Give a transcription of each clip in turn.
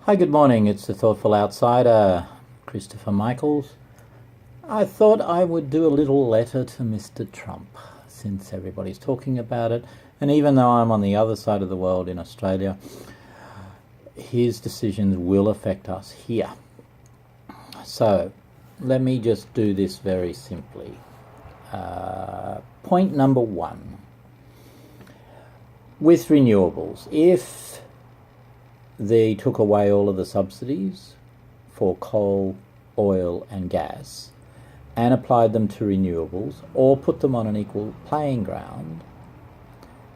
Hi, good morning. It's the Thoughtful Outsider, Christopher Michaels. I thought I would do a little letter to Mr. Trump, since everybody's talking about it. And even though I'm on the other side of the world in Australia, his decisions will affect us here. So, let me just do this very simply. Point number one. With renewables, if they took away all of the subsidies for coal, oil and gas and applied them to renewables or put them on an equal playing ground,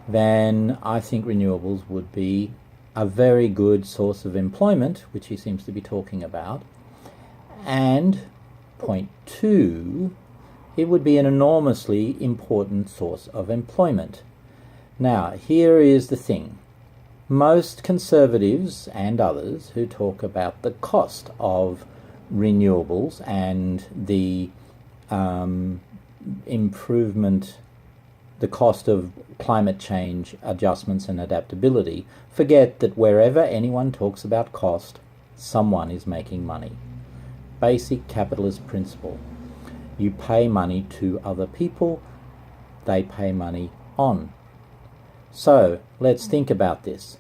then I think renewables would be a very good source of employment, which he seems to be talking about. And point two, it would be an enormously important source of employment. Now, here is the thing. Most conservatives and others who talk about the cost of renewables and the improvement, the cost of climate change adjustments and adaptability, forget that wherever anyone talks about cost, someone is making money. Basic capitalist principle. You pay money to other people, they pay money on. So, let's think about this.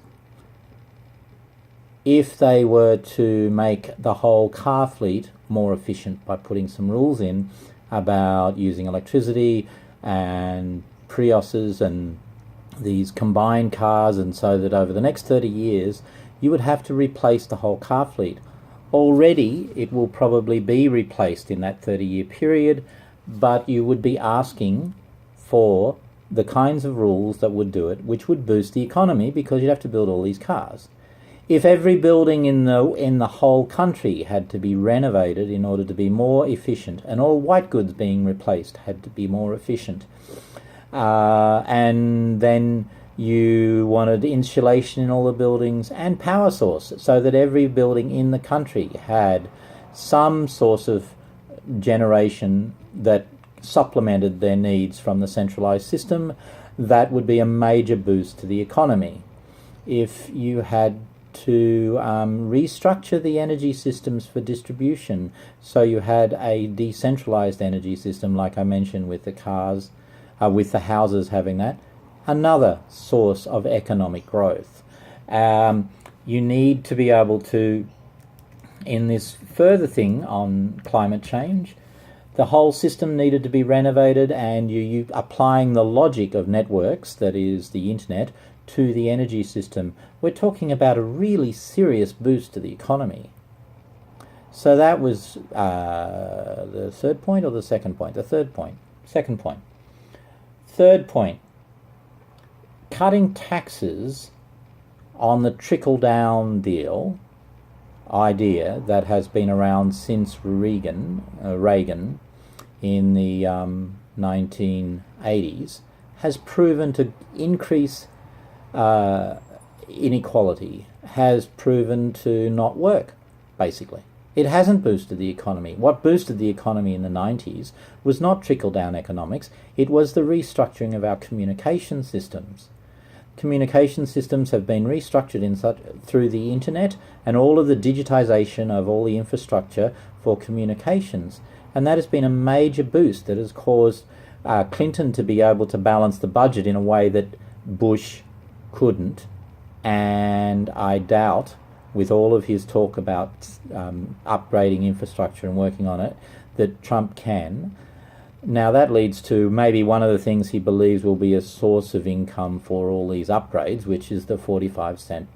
If they were to make the whole car fleet more efficient by putting some rules in about using electricity and Priuses and these combined cars, and so that over the next 30 years you would have to replace the whole car fleet. Already it will probably be replaced in that 30-year period, but you would be asking for the kinds of rules that would do it, which would boost the economy because you'd have to build all these cars. If every building in the whole country had to be renovated in order to be more efficient, and all white goods being replaced had to be more efficient, and then you wanted insulation in all the buildings and power source, so that every building in the country had some source of generation that supplemented their needs from the centralized system, that would be a major boost to the economy. If you had to restructure the energy systems for distribution, so you had a decentralized energy system, like I mentioned with the cars, with the houses having that, another source of economic growth. You need to be able to, in this further thing on climate change, the whole system needed to be renovated, and you applying the logic of networks, that is the internet, to the energy system. We're talking about a really serious boost to the economy. So that was the third point, or the second point? The third point. Second point. Third point. Cutting taxes on the trickle-down deal idea that has been around since Reagan in the 1980s has proven to increase inequality, has proven to not work, basically. It hasn't boosted the economy. What boosted the economy in the 90s was not trickle-down economics, it was the restructuring of our communication systems. Communication systems have been restructured through the internet and all of the digitization of all the infrastructure for communications. And that has been a major boost that has caused Clinton to be able to balance the budget in a way that Bush couldn't. And I doubt, with all of his talk about upgrading infrastructure and working on it, that Trump can. Now that leads to maybe one of the things he believes will be a source of income for all these upgrades, which is the 45%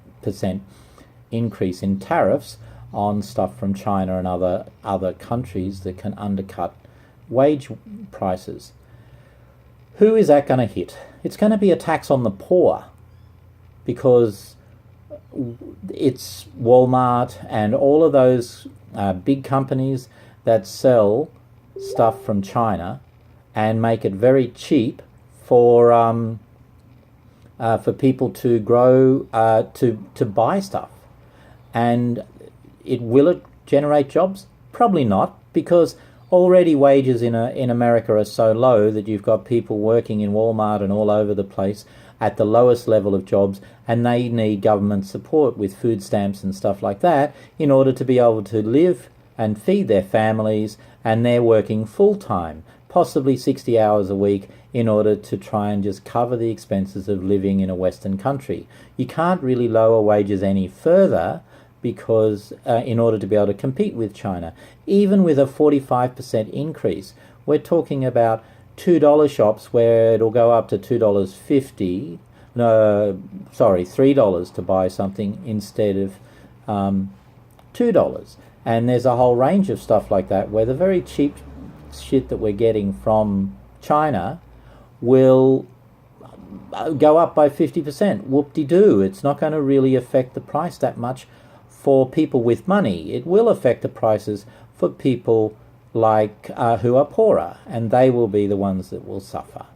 increase in tariffs on stuff from China and other countries that can undercut wage prices. Who is that going to hit? It's going to be a tax on the poor, because it's Walmart and all of those big companies that sell stuff from China and make it very cheap for people to grow, to buy stuff. And will it generate jobs? Probably not, because already wages in America are so low that you've got people working in Walmart and all over the place at the lowest level of jobs, and they need government support with food stamps and stuff like that in order to be able to live and feed their families, and they're working full-time, possibly 60 hours a week, in order to try and just cover the expenses of living in a Western country. You can't really lower wages any further because in order to be able to compete with China. Even with a 45% increase, we're talking about $2 shops where it'll go up to $2.50, no, sorry, $3 to buy something instead of $2. And there's a whole range of stuff like that where the very cheap shit that we're getting from China will go up by 50%. Whoop-de-doo. It's not going to really affect the price that much for people with money. It will affect the prices for people like who are poorer, and they will be the ones that will suffer.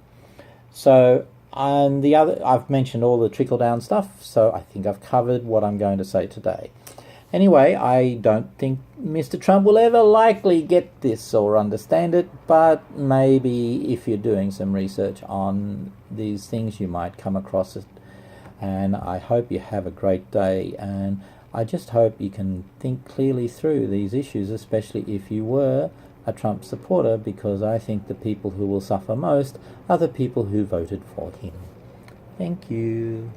So, and the other, I've mentioned all the trickle-down stuff, so I think I've covered what I'm going to say today. Anyway, I don't think Mr. Trump will ever likely get this or understand it, but maybe if you're doing some research on these things, you might come across it. And I hope you have a great day, and I just hope you can think clearly through these issues, especially if you were a Trump supporter, because I think the people who will suffer most are the people who voted for him. Thank you.